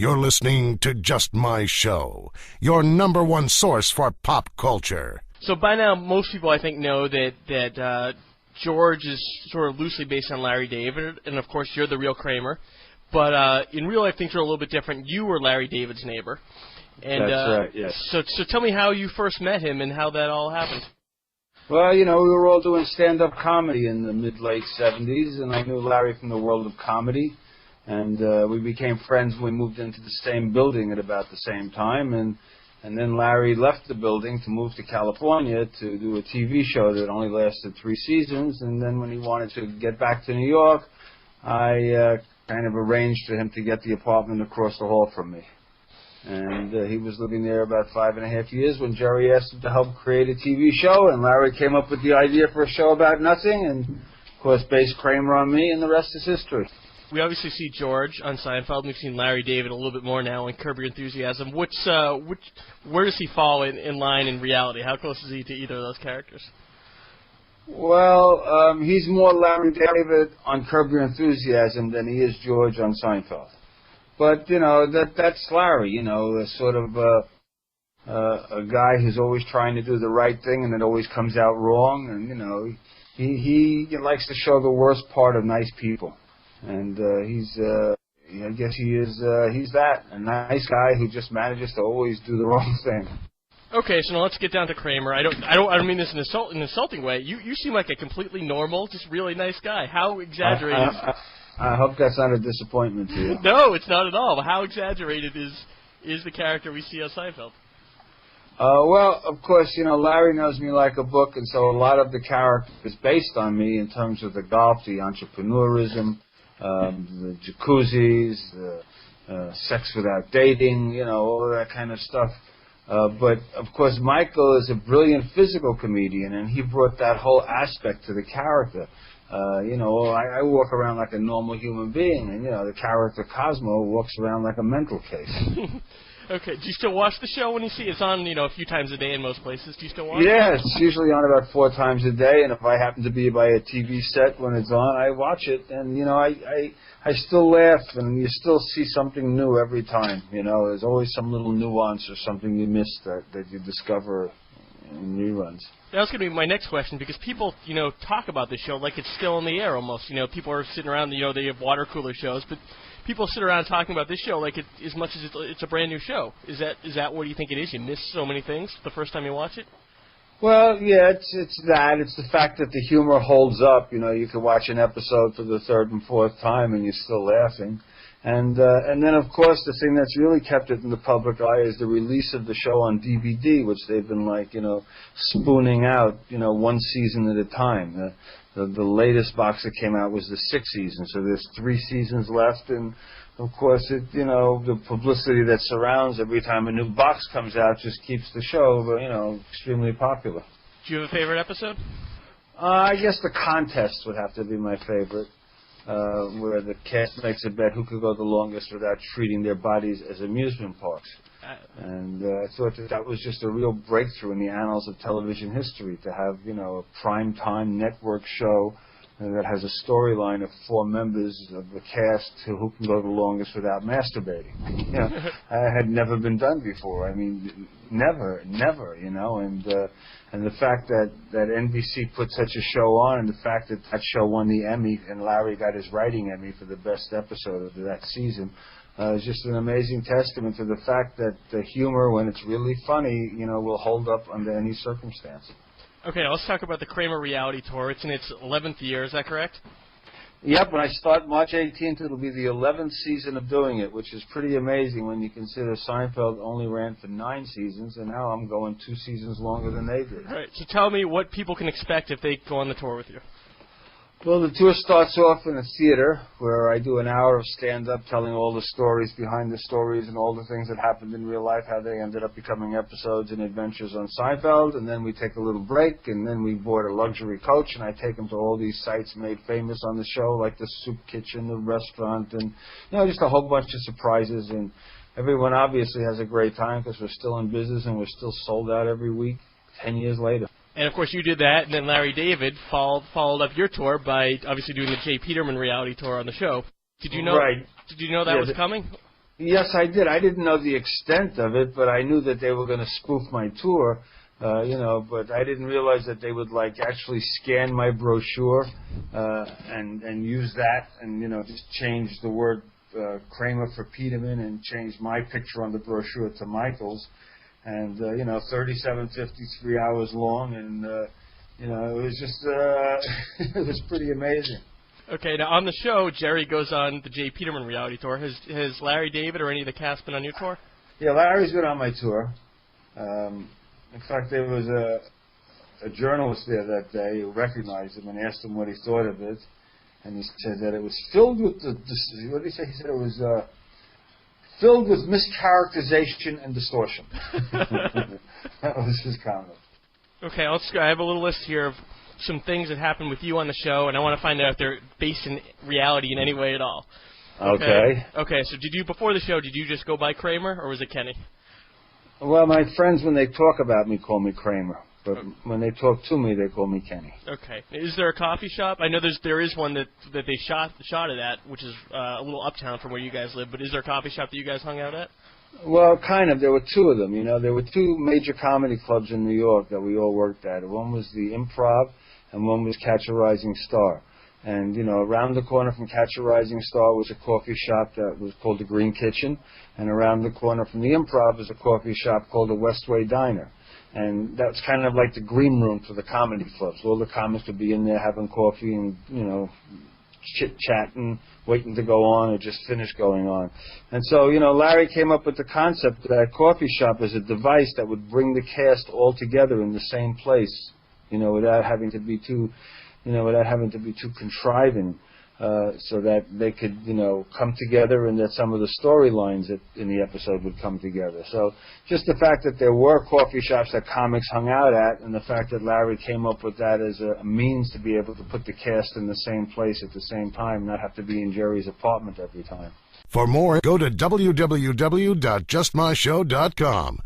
You're listening to Just My Show, your number one source for pop culture. So by now, most people, I think, know that George is sort of loosely based on Larry David, and of course, you're the real Kramer. But in real life, things are a little bit different. You were Larry David's neighbor. And, That's right, yes. So tell me how you first met him and how that all happened. Well, we were all doing stand-up comedy in the mid-late 70s, and I knew Larry from the world of comedy. And we became friends when we moved into the same building at about the same time. And then Larry left the building to move to California to do a TV show that only lasted 3 seasons. And then when he wanted to get back to New York, I kind of arranged for him to get the apartment across the hall from me. And he was living there about 5.5 years when Jerry asked him to help create a TV show. And Larry came up with the idea for a show about nothing. And, of course, based Kramer on me, and the rest is history. We obviously see George on Seinfeld, and we've seen Larry David a little bit more now in Curb Your Enthusiasm. Where does he fall in line in reality? How close is he to either of those characters? Well, he's more Larry David on Curb Your Enthusiasm than he is George on Seinfeld. But, that's Larry, sort of a guy who's always trying to do the right thing and it always comes out wrong. And, he likes to show the worst part of nice people. And I guess he's that, a nice guy who just manages to always do the wrong thing. Okay, so now let's get down to Kramer. I don't mean this in an insulting way. You seem like a completely normal, just really nice guy. How exaggerated? I hope that's not a disappointment to you. No, it's not at all. But how exaggerated is the character we see on Seinfeld? Well, of course, Larry knows me like a book, and so a lot of the character is based on me in terms of the golf, the entrepreneurism, the jacuzzis, the sex without dating, all that kind of stuff. But, of course, Michael is a brilliant physical comedian, and he brought that whole aspect to the character. I walk around like a normal human being, and, the character Cosmo walks around like a mental case. Okay. Do you still watch the show when you see it? It's on, a few times a day in most places. Do you still watch it? Yeah, it's usually on about 4 times a day, and if I happen to be by a TV set when it's on, I watch it. And, I still laugh, and you still see something new every time. There's always some little nuance or something you missed that you discover in reruns. That was going to be my next question, because people, talk about this show like it's still in the air almost. People are sitting around, they have water cooler shows, but people sit around talking about this show like as much as it's a brand new show. Is that what you think it is? You miss so many things the first time you watch it? Well, yeah, it's that. It's the fact that the humor holds up. You can watch an episode for the 3rd and 4th time and you're still laughing. And then, of course, the thing that's really kept it in the public eye is the release of the show on DVD, which they've been spooning out, 1 season at a time. The latest box that came out was the 6th season, so there's 3 seasons left, and of course, the publicity that surrounds every time a new box comes out just keeps the show, extremely popular. Do you have a favorite episode? I guess the contest would have to be my favorite, where the cast makes a bet who could go the longest without treating their bodies as amusement parks. And I thought that was just a real breakthrough in the annals of television history, to have, a prime-time network show that has a storyline of 4 members of the cast who can go the longest without masturbating. It had never been done before. I mean, never, and the fact that NBC put such a show on, and the fact that show won the Emmy, and Larry got his writing Emmy for the best episode of that season, is just an amazing testament to the fact that the humor, when it's really funny, will hold up under any circumstance. Okay, now let's talk about the Kramer reality tour. It's in its 11th year, is that correct? Yep, when I start March 18th, it'll be the 11th season of doing it, which is pretty amazing when you consider Seinfeld only ran for 9 seasons, and now I'm going 2 seasons longer than they did. All right, so tell me what people can expect if they go on the tour with you. Well, the tour starts off in a theater where I do an hour of stand-up telling all the stories behind the stories and all the things that happened in real life, how they ended up becoming episodes and adventures on Seinfeld. And then we take a little break, and then we board a luxury coach, and I take them to all these sites made famous on the show, like the soup kitchen, the restaurant, and, just a whole bunch of surprises. And everyone obviously has a great time because we're still in business and we're still sold out every week 10 years later. And, of course, you did that, and then Larry David followed up your tour by obviously doing the Jay Peterman reality tour on the show. Did you know Right. Did you know that was coming? Yes, I did. I didn't know the extent of it, but I knew that they were going to spoof my tour, but I didn't realize that they would, actually scan my brochure and use that and, just change the word Kramer for Peterman and change my picture on the brochure to Michael's. And, 37.53 hours long, and, it was just, it was pretty amazing. Okay, now on the show, Jerry goes on the J. Peterman reality tour. Has Larry David or any of the cast been on your tour? Yeah, Larry's been on my tour. In fact, there was a journalist there that day who recognized him and asked him what he thought of it. And he said that it was filled with what did he say? He said it was filled with mischaracterization and distortion. That was his comment. Okay, I have a little list here of some things that happened with you on the show, and I want to find out if they're based in reality in any way at all. Okay. Okay, so before the show, did you just go by Kramer, or was it Kenny? Well, my friends, when they talk about me, call me Kramer. But when they talk to me, they call me Kenny. Okay. Is there a coffee shop? I know there is one that they shot it at, which is a little uptown from where you guys live, but is there a coffee shop that you guys hung out at? Well, kind of. There were two of them. There were two major comedy clubs in New York that we all worked at. One was the Improv, and one was Catch a Rising Star. And, around the corner from Catch a Rising Star was a coffee shop that was called the Green Kitchen. And around the corner from the Improv was a coffee shop called the Westway Diner. And that's kind of like the green room for the comedy clubs. All the comics would be in there having coffee and, chit-chatting, waiting to go on or just finish going on. And so, Larry came up with the concept that a coffee shop is a device that would bring the cast all together in the same place, without having to be too contriving, so that they could, come together and that some of the storylines in the episode would come together. So just the fact that there were coffee shops that comics hung out at, and the fact that Larry came up with that as a means to be able to put the cast in the same place at the same time, not have to be in Jerry's apartment every time. For more, go to www.justmyshow.com.